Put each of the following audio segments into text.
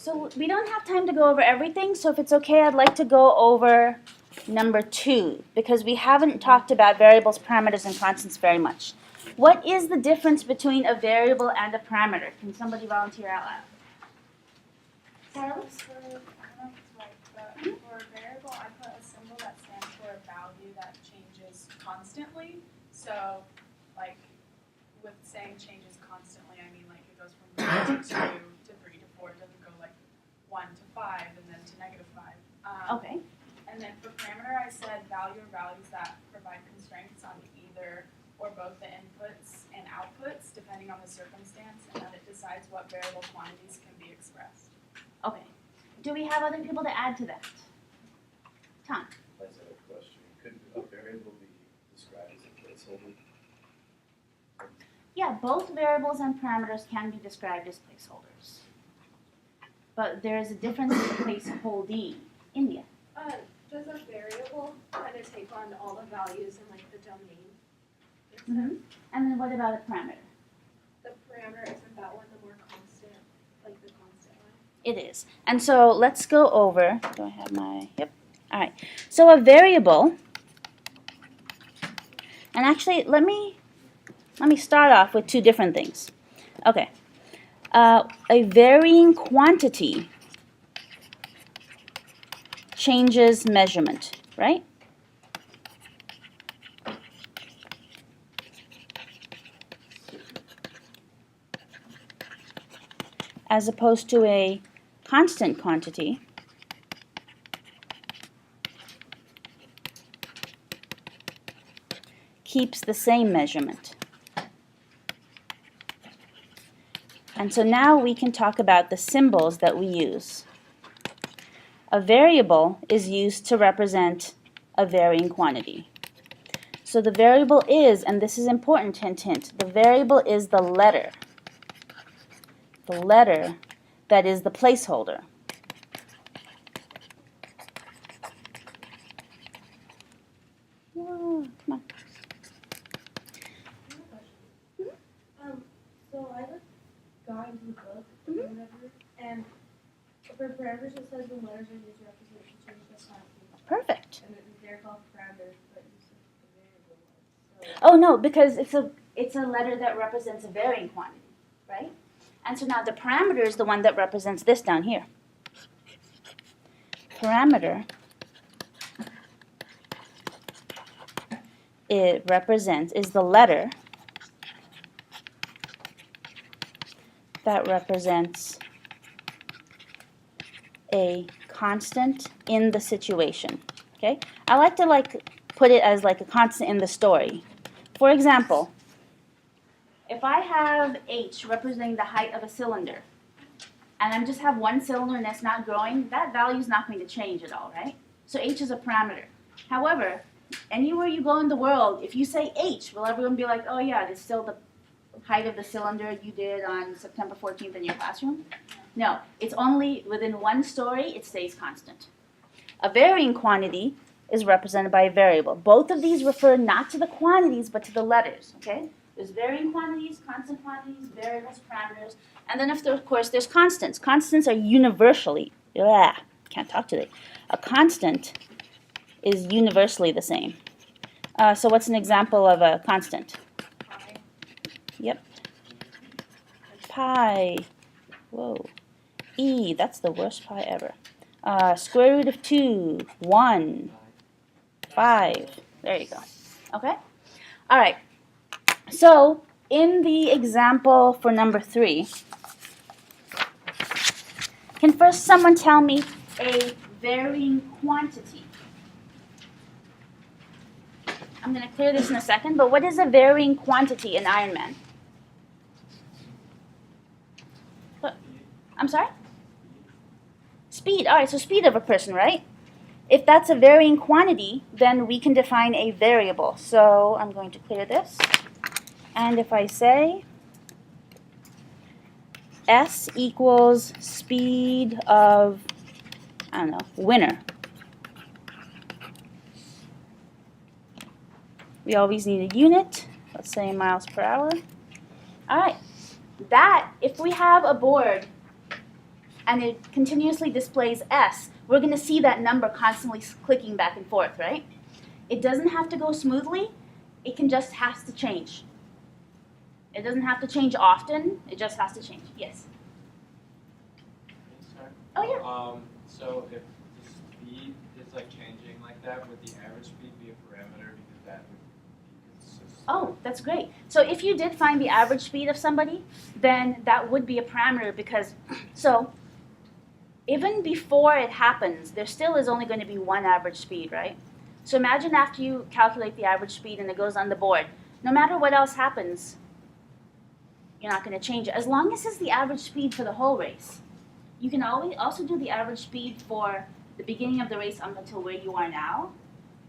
So we don't have time to go over everything, so if it's okay, I'd like to go over number 2, because we haven't talked about variables, parameters, and constants very much. What is the difference between a variable and a parameter? Can somebody volunteer out loud? Sarah? I don't know if it's right, but for a variable, I put a symbol that stands for a value that changes constantly. So, like, with saying changes constantly, I mean, like, it goes from 1 to 2 to 3 to 4. It doesn't go, like, 1 to 5 and then to -5. Okay. And then for parameter, I said value or values that provide constraints on either or both the inputs and outputs, depending on the circumstance, and that it decides what variable quantities can be expressed. Okay. Do we have other people to add to that? Tom? I just have a question. Could a variable be described as a placeholder? Yeah, both variables and parameters can be described as placeholders. But there is a difference in the placeholding. India? Does a variable kind of take on all the values in like the domain? Mm-hmm. And then what about a parameter? The parameter, isn't that one the more constant, like the constant one? It is. And so let's go over, do I have my, yep. All right. So a variable, and actually let me start off with 2 different things. Okay. A varying quantity changes measurement, right? As opposed to a constant quantity keeps the same measurement. And so now we can talk about the symbols that we use. A variable is used to represent a varying quantity. So the variable is, and this is important, hint, hint, the variable is the letter. The letter that is the placeholder. Whoa, come on. So I got into the book or whatever, and for parameters it says when letters are used to represent the change of quantity. Perfect. And they're called parameters, but you said the variable was. So Oh no, because it's a letter that represents a varying quantity, right? And so now the parameter is the one that represents this down here. Parameter, it represents, is the letter that represents a constant in the situation. Okay? I like to put it as like a constant in the story. For example, if I have h representing the height of a cylinder, and I just have one cylinder and that's not growing, that value is not going to change at all, right? So h is a parameter. However, anywhere you go in the world, if you say h, will everyone be like, oh yeah, it's still the height of the cylinder you did on September 14th in your classroom? No, it's only within one story, it stays constant. A varying quantity is represented by a variable. Both of these refer not to the quantities, but to the letters, okay? There's varying quantities, constant quantities, variables, parameters, and then of course there's constants. Constants are universally, can't talk today. A constant is universally the same. So what's an example of a constant? Pi. Yep. Pi. Whoa. E, that's the worst pi ever. Square root of 2, 1, 5. There you go. Okay? All right. So in the example for number 3, can first someone tell me a varying quantity? I'm going to clear this in a second, but what is a varying quantity in Ironman? What? I'm sorry? Speed. All right, so speed of a person, right? If that's a varying quantity, then we can define a variable. So I'm going to clear this. And if I say S equals speed of, I don't know, winner. We always need a unit. Let's say miles per hour. All right. That, if we have a board and it continuously displays S, we're going to see that number constantly clicking back and forth, right? It doesn't have to go smoothly. It can just has to change. It doesn't have to change often. It just has to change. Yes? Sorry. Oh, yeah. So if the speed is like changing like that, would the average speed be a parameter because that would be consistent? Oh, that's great. So if you did find the average speed of somebody, then that would be a parameter because, so even before it happens, there still is only going to be one average speed, right? So imagine after you calculate the average speed and it goes on the board, no matter what else happens, you're not going to change it. As long as it's the average speed for the whole race. You can always also do the average speed for the beginning of the race up until where you are now.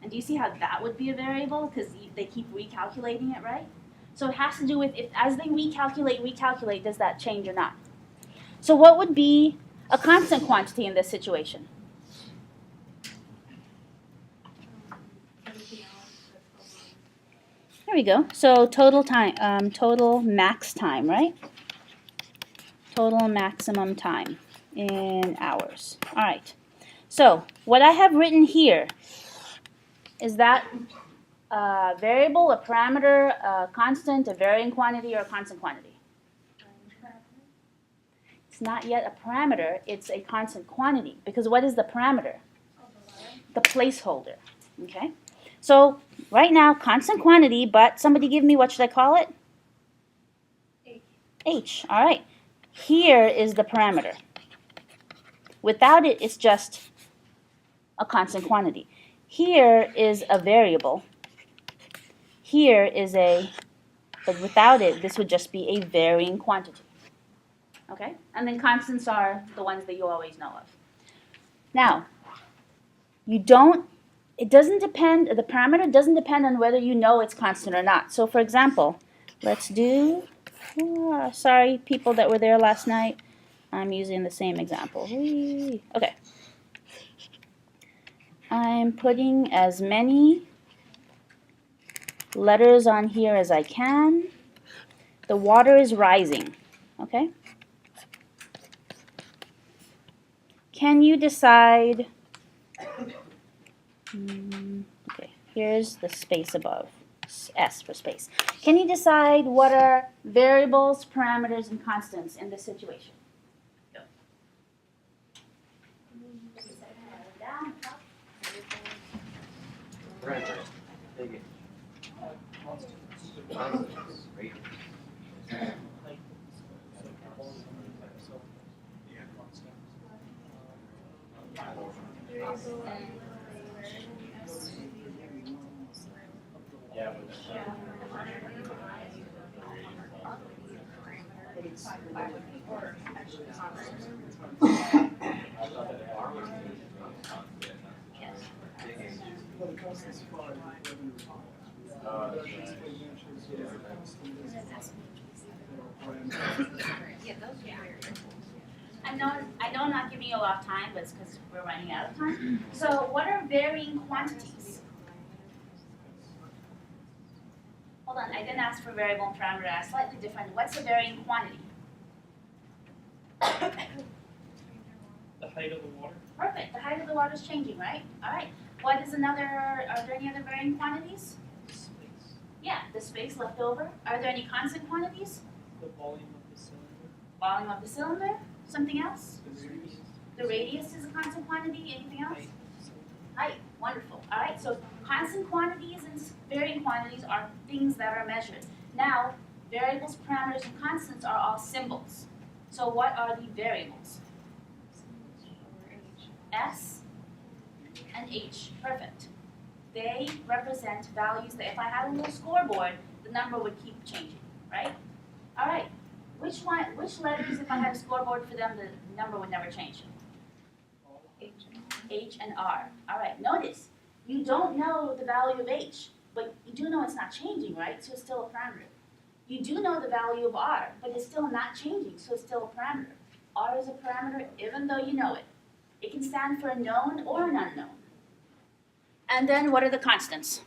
And do you see how that would be a variable? Because they keep recalculating it, right? So it has to do with if as they recalculate, does that change or not? So what would be a constant quantity in this situation? There we go. So total time, total max time, right? Total maximum time in hours. All right. So what I have written here is that a variable, a parameter, a constant, a varying quantity, or a constant quantity? It's not yet a parameter. It's a constant quantity. Because what is the parameter? The placeholder. Okay. So right now, constant quantity, but somebody give me, what should I call it? H. All right. Here is the parameter. Without it, it's just a constant quantity. Here is a variable. Here is but without it, this would just be a varying quantity. Okay? And then constants are the ones that you always know of. Now, it doesn't depend, the parameter doesn't depend on whether you know it's constant or not. So for example, let's do, sorry people that were there last night, I'm using the same example. Okay. I'm putting as many letters on here as I can. The water is rising, okay? Can you decide, okay, here's the space above, S for space. Can you decide what are variables, parameters, and constants in this situation? Go. Right. Take it. I know I'm not giving you a lot of time, but it's because we're running out of time. So what are varying quantities? Hold on, I didn't ask for variable and parameter, I asked slightly different. What's a varying quantity? The height of the water. Perfect, the height of the water is changing, right? All right. What is another, are there any other varying quantities? Space. Yeah, the space left over. Are there any constant quantities? The volume of the cylinder. Volume of the cylinder? Something else? The radius. The radius is a constant quantity. Anything else? Height. Height. Wonderful. All right, so constant quantities and varying quantities are things that are measured. Now, variables, parameters, and constants are all symbols. So what are the variables? S and H. Perfect. They represent values that if I had a little scoreboard, the number would keep changing, right? All right. Which letters, if I had a scoreboard for them, the number would never change? H and R. All right. Notice, you don't know the value of H, but you do know it's not changing, right? So it's still a parameter. You do know the value of R, but it's still not changing, so it's still a parameter. R is a parameter even though you know it. It can stand for a known or an unknown. And then what are the constants?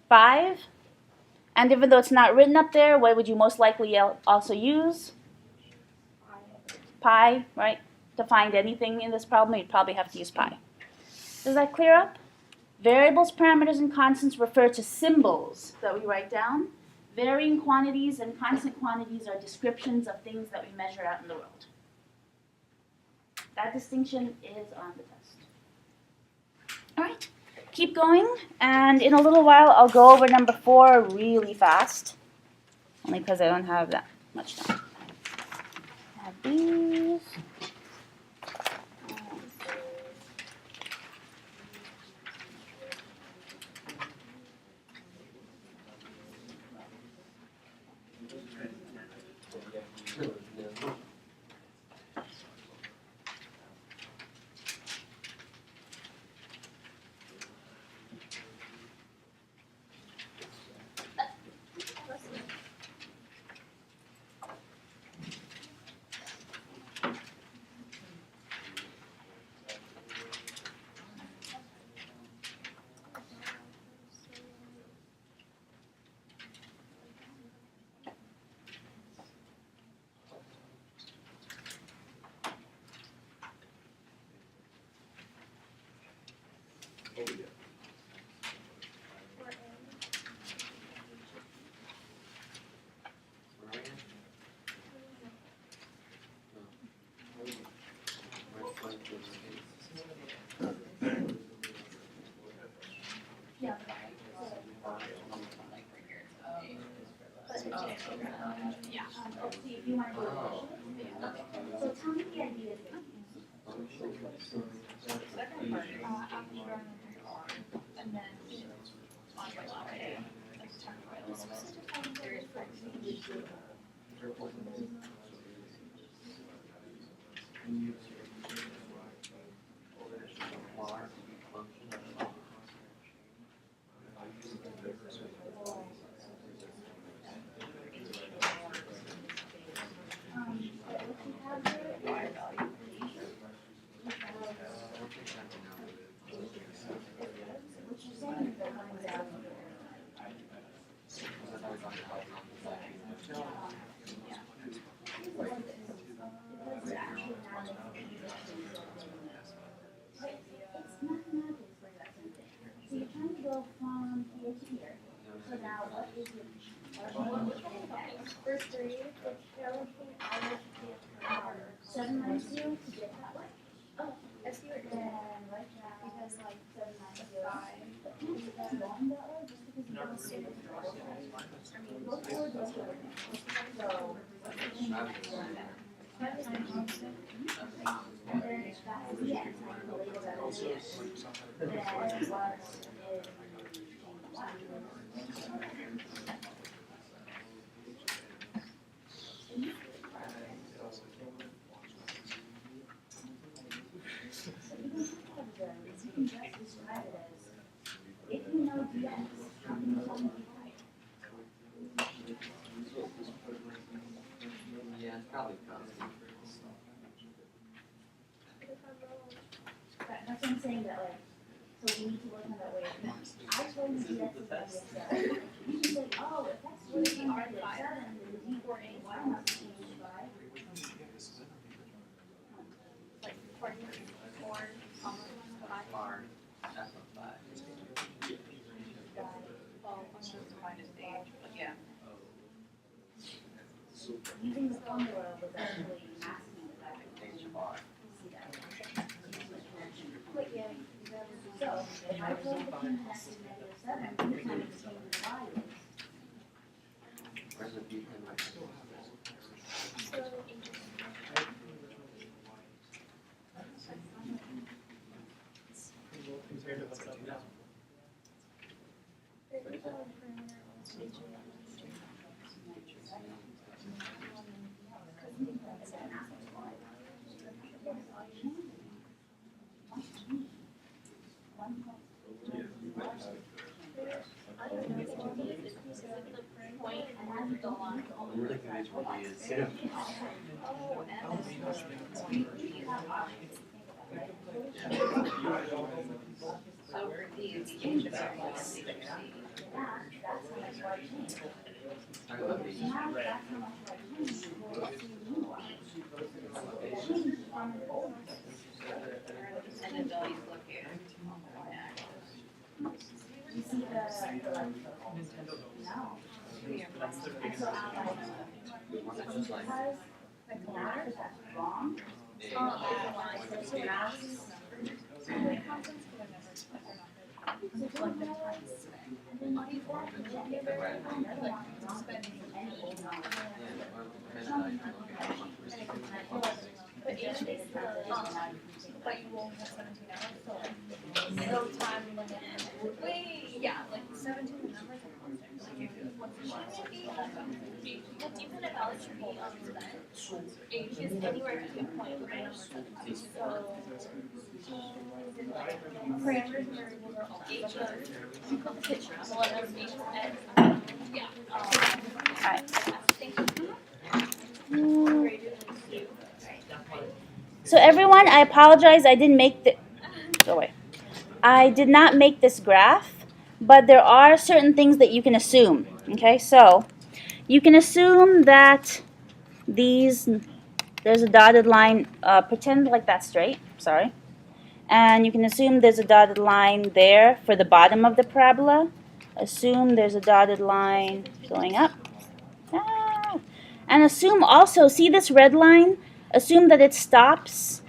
5. And even though it's not written up there, what would you most likely also use? pi, right? To find anything in this problem, you'd probably have to use pi. Does that clear up? Variables, parameters, and constants refer to symbols that we write down. Varying quantities and constant quantities are descriptions of things that we measure out in the world. That distinction is on the test. All right, keep going, and in a little while I'll go over number 4 really fast, only because I don't have that much time. I have these. If you want to do it, so tell me the ideas that you use. Second part, and then on my last day, like temporary, there is It's mathematics like that same thing. So you're trying to go from here to here. So now what is your First grade, the challenging hours to 7 minus 0 to get that way? Oh, I see what you're Then saying. write down Because like 7 minus 0. But can't you keep going that way just because you don't see it? Go forward, go forward. So, and then as fast as the x, I can label that as yes. Then what is you can just describe it as, if you know dx, how can you tell me dy? Yeah, it's probably constant. That's what I'm saying, that like, so we need to work on that way of thinking. I told you dx is going to be 7. You can say, oh, if x was going to be 7, then the d4 must be by. like 4, almost 5. Bar, that's not bad. Well, I'm sure it's minus the age, but yeah. Using the formula was actually asking if I could H bar. see that. But yeah, So, if I told the king x is -7, you tell me the king of y is. Where's the B pin right so Compared to what's up now. I'm really confused what B is. So for D, it's the age of variable C. That's how much y changed. Talk about B. Now, that's how much y changed. Well, so you knew y. And the values located on the y-axis. You see the no. And so because that's wrong. But you won't have 17 hours, so like, no time limit. Wait, yeah, like 17 numbers are constant. Like if the dependent value should be unspent. Age is anywhere between point three and 17. So parameters and variables are all age of, you put the picture, so let us age of X. Yeah. Alright. Thank you. So everyone, I apologize, I didn't make the, go away. I did not make this graph, but there are certain things that you can assume. Okay, so you can assume that there's a dotted line, pretend like that's straight, sorry. And you can assume there's a dotted line there for the bottom of the parabola. Assume there's a dotted line going up. And assume also, see this red line? Assume that it stops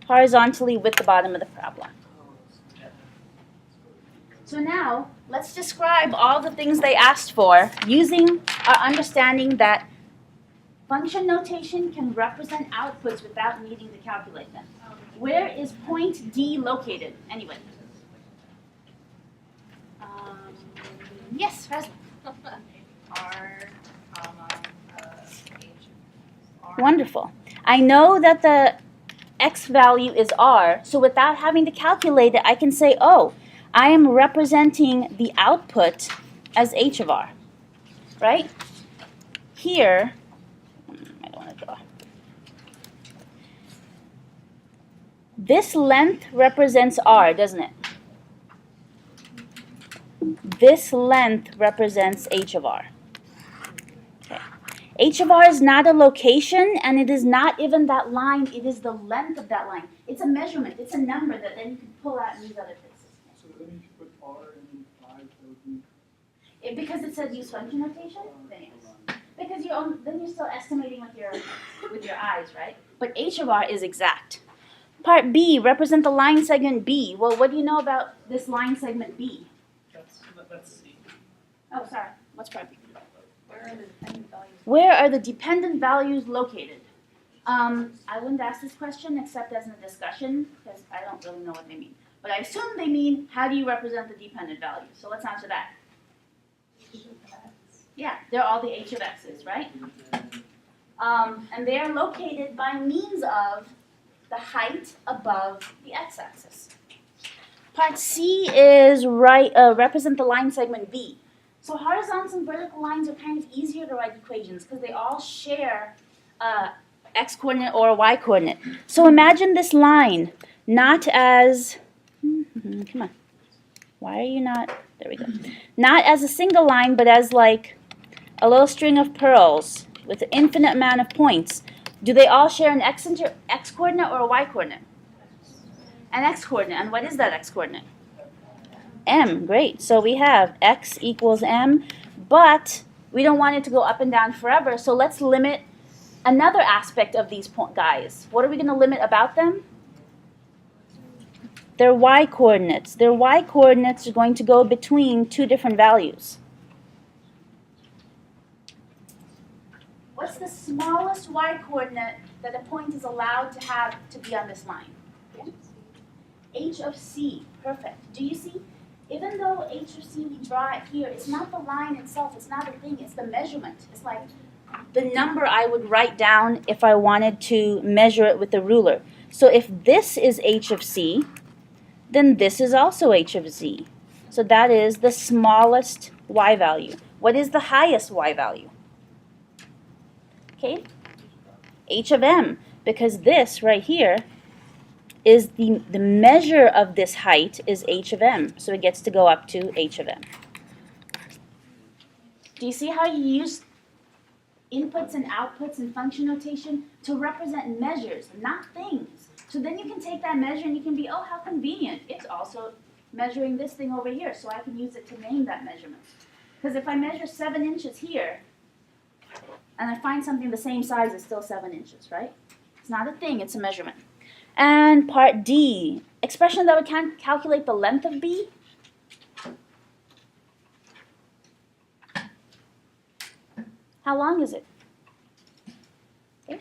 horizontally with the bottom of the parabola. So now, let's describe all the things they asked for using our understanding that function notation can represent outputs without needing to calculate them. Where is point D located? Anyway. Yes, Rasmus. R, comma, H. Wonderful. I know that the x value is r, so without having to calculate it, I can say, oh, I am representing the output as h of r, right? Here, I don't want to draw. This length represents r, doesn't it? This length represents h of r. Okay. H of r is not a location, and it is not even that line. It is the length of that line. It's a measurement. It's a number that then you can pull out and use other places. So then if you put R and then 5, that would be... Because it says use function notation? Then yes. Because then you're still estimating with your eyes, right? But h of r is exact. Part B, represent the line segment B. Well, what do you know about this line segment B? That's C. Oh, sorry. What's part B? Where are the dependent values? Where are the dependent values located? I wouldn't ask this question except as in a discussion because I don't really know what they mean. But I assume they mean how do you represent the dependent values? So let's answer that. Yeah, they're all the h of x's, right? And they are located by means of the height above the x-axis. Part C is represent the line segment B. So horizontal and vertical lines are kind of easier to write equations because they all share x-coordinate or a y-coordinate. So imagine this line not as, come on, why are you not, there we go. Not as a single line, but as like a little string of pearls with an infinite amount of points. Do they all share an x-coordinate or a y-coordinate? An x-coordinate. And what is that x-coordinate? M. Great. So we have x equals m, but we don't want it to go up and down forever, so let's limit another aspect of these guys. What are we going to limit about them? Their y-coordinates. Their y-coordinates are going to go between two different values. What's the smallest y-coordinate that a point is allowed to have to be on this line? H of C. Perfect. Do you see? Even though H of C we draw it here, it's not the line itself, it's not a thing, it's the measurement. It's like the number I would write down if I wanted to measure it with a ruler. So if this is H of C, then this is also H of Z. So that is the smallest y value. What is the highest y value? Okay, H of M, because this right here is the measure of this height is H of M. So it gets to go up to H of M. Do you see how you use inputs and outputs and function notation to represent measures, not things. So then you can take that measure and you can be, oh, how convenient. It's also measuring this thing over here, so I can use it to name that measurement. Because if I measure 7 inches here, and I find something the same size, it's still 7 inches, right? It's not a thing, it's a measurement. And part D, expression that would calculate the length of B. How long is it? Okay.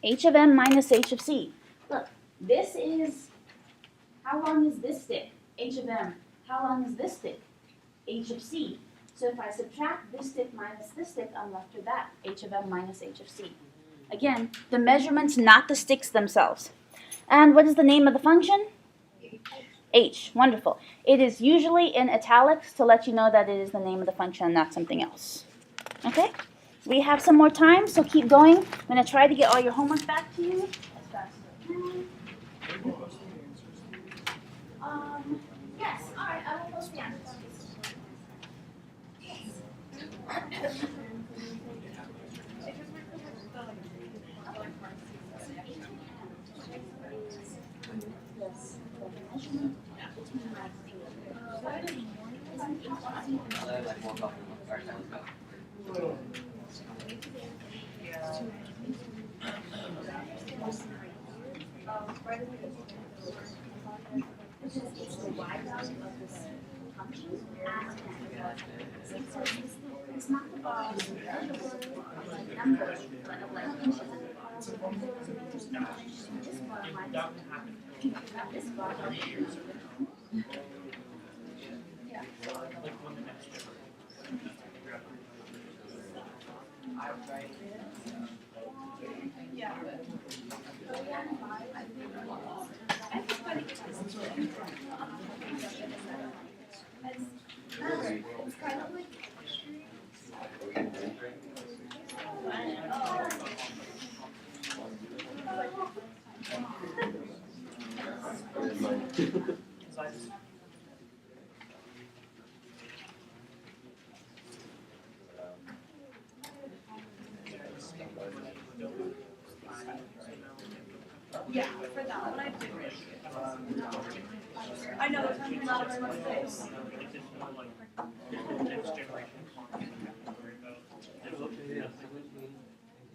H of M minus H of C. Look, this is, how long is this stick? H of M. How long is this stick? H of C. So if I subtract this stick minus this stick, I'm left with that, H of M minus H of C. Again, the measurements, not the sticks themselves. And what is the name of the function? H. Wonderful. It is usually in italics to let you know that it is the name of the function and not something else. Okay? We have some more time, so keep going. I'm going to try to get all your homework back to you as fast as I can. Yes, all right, I will post the answers. Like walk off and start down go. Which is it's the y value of this function at it's not the bar of like numbers, but of like inches. This bar minus this bar. It's kind of like Yeah, for that one I did really good. I know there's a lot of mistakes. Next generation.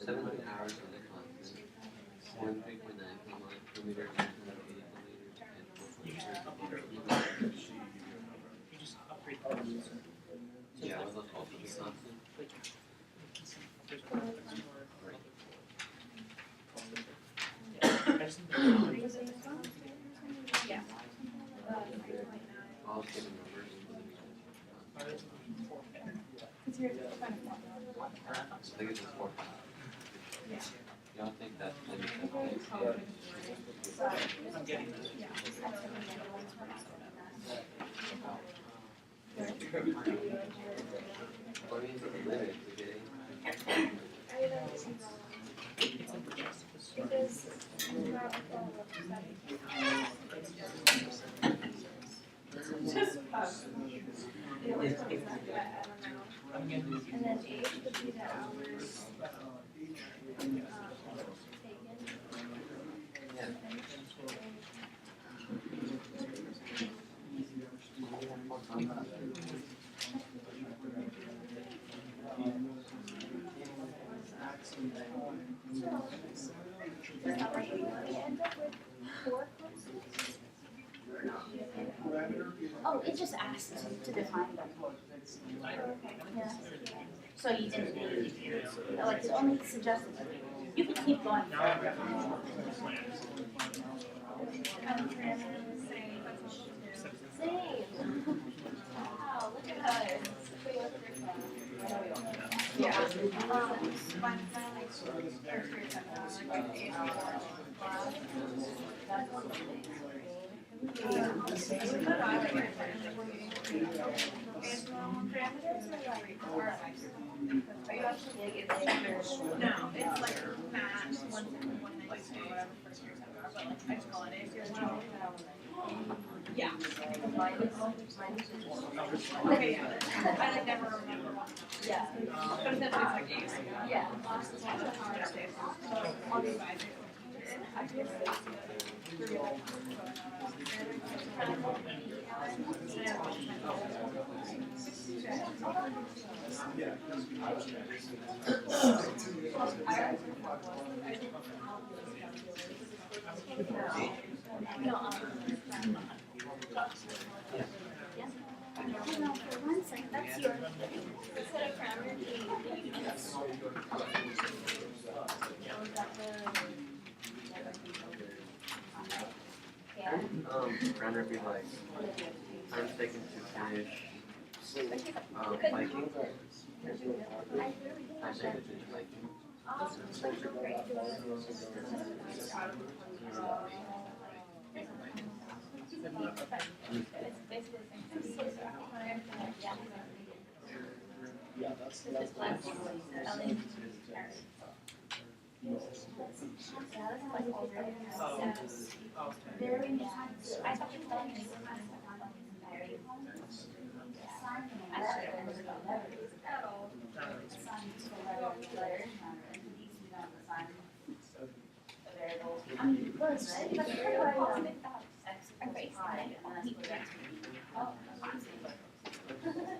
17 hours on the constant. 1.9 per meter, 80 millimeters, You just and upgrade. 4.3. You just upgrade the processor. Yeah, with those also be constant. There's one that's more I just need Yeah. All given numbers. Because you're kind of I think it's just 4. Yeah. You don't think that maybe I'm getting this. what means the limit to getting? because you have Just I'm getting this. and then age would be the hours taken. Oh, it just asked to define them. Yeah. So you didn't need, like, it only suggested. You can keep going. Same. Wow, look at us. yeah. parameters or are you actually like it's no, it's like MAT 192 or whatever first year exams are, but like I just call it A. Yeah. Okay, yeah. I like never remember one. Yeah. But it's like A's. Yeah. So I'll be by No, for 1 second, that's your. Runner be like, I'm taken to finish, biking. I'm taken to finish biking. Yeah, that's.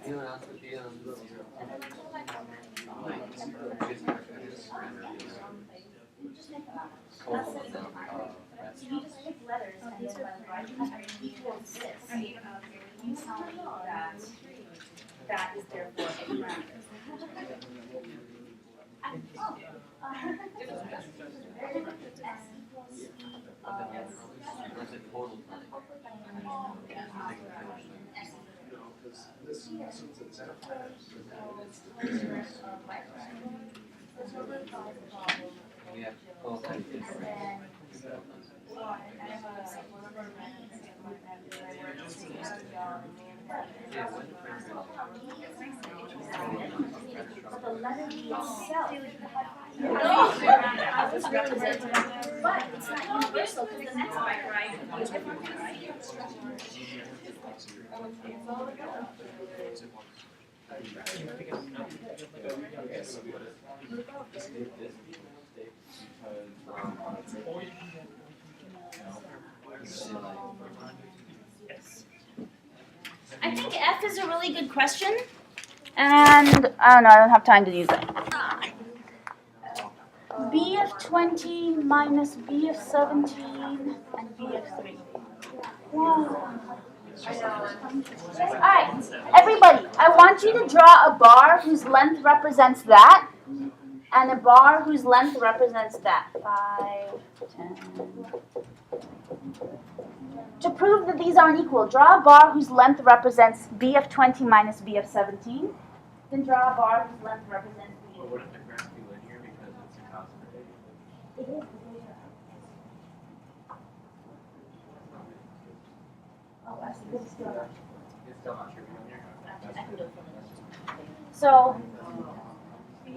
Anyone else would be on zero? You just pick letters and then when writing equals this, you tell me that is therefore a parameter. That's a total time. Because this, since it's at. We have 12 times different. Yeah, when But the letter B itself. But it's not universal because the next bike ride could be different, right? I think F is a really good question, and I don't know, I don't have time to use it. B of 20 minus B of 17 and B of 3. Wow. Alright, everybody, I want you to draw a bar whose length represents that, and a bar whose length represents that. 5, 10. To prove that these aren't equal, draw a bar whose length represents B of 20 minus B of 17. Then draw a bar whose length represents B of 20. What if the graph be linear because it's a constant? It is. Oh, I see. This is still not. It's still not true. Linear. So,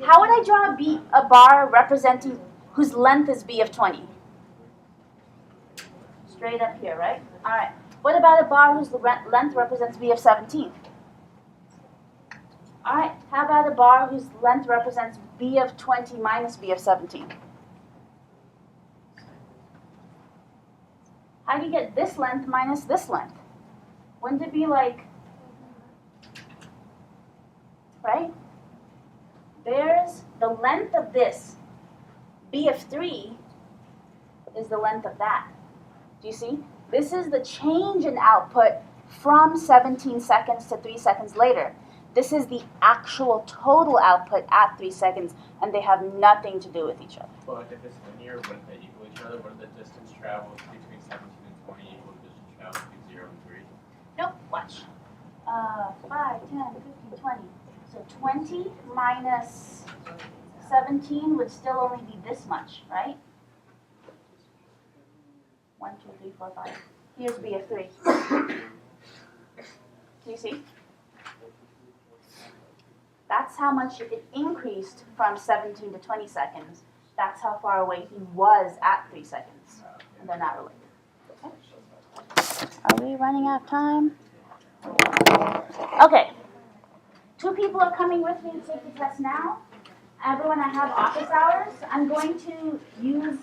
how would I draw a bar representing whose length is B of 20? Straight up here, right? All right. What about a bar whose length represents B of 17? All right. How about a bar whose length represents B of 20 minus B of 17? How do you get this length minus this length? Wouldn't it be like, right? There's the length of this. B of 3 is the length of that. Do you see? This is the change in output from 17 seconds to 3 seconds later. This is the actual total output at 3 seconds, and they have nothing to do with each other. But if it's linear, wouldn't they equal each other? What if the distance traveled between 17 and 20 equal the distance traveled between 0 and 3? Nope, watch. 5, 10, 15, 20. So 20 minus 17 would still only be this much, right? 1, 2, 3, 4, 5. Here's B of 3. Do you see? That's how much it increased from 17 to 20 seconds. That's how far away he was at 3 seconds. And they're not related. Okay. Are we running out of time? Okay. 2 people are coming with me to take the test now. Everyone, I have office hours. I'm going to use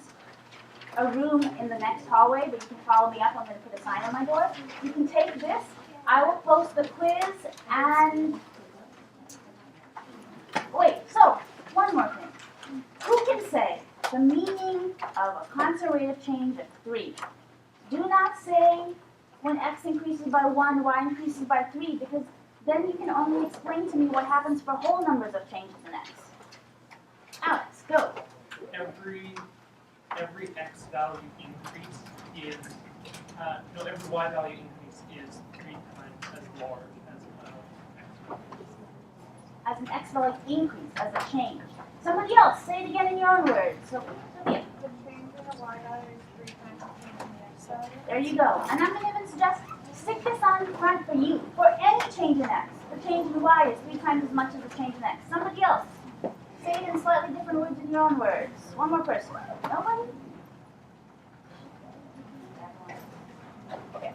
a room in the next hallway, but you can follow me up. I'm going to put a sign on my door. You can take this. I will post the quiz and... Wait, so, one more thing. Who can say the meaning of a constant rate of change of 3? Do not say when x increases by 1, y increases by 3, because then you can only explain to me what happens for whole numbers of changes in x. Alex, go. Every x value increase is, every y value increase is 3 times as large as x value. As an x value increase, as a change. Somebody else, say it again in your own words. So, Sophia. The change in the y value is 3 times the change in the x value. There you go. And I'm going to even suggest, stick this on front for you. For any change in x, the change in y is 3 times as much as the change in x. Somebody else, say it in slightly different words in your own words. One more person. Nobody? Okay.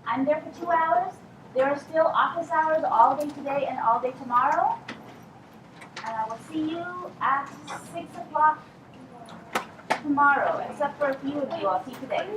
I'm there for 2 hours. There are still office hours all day today and all day tomorrow. And I will see you at 6 o'clock tomorrow, except for a few of you I'll see today.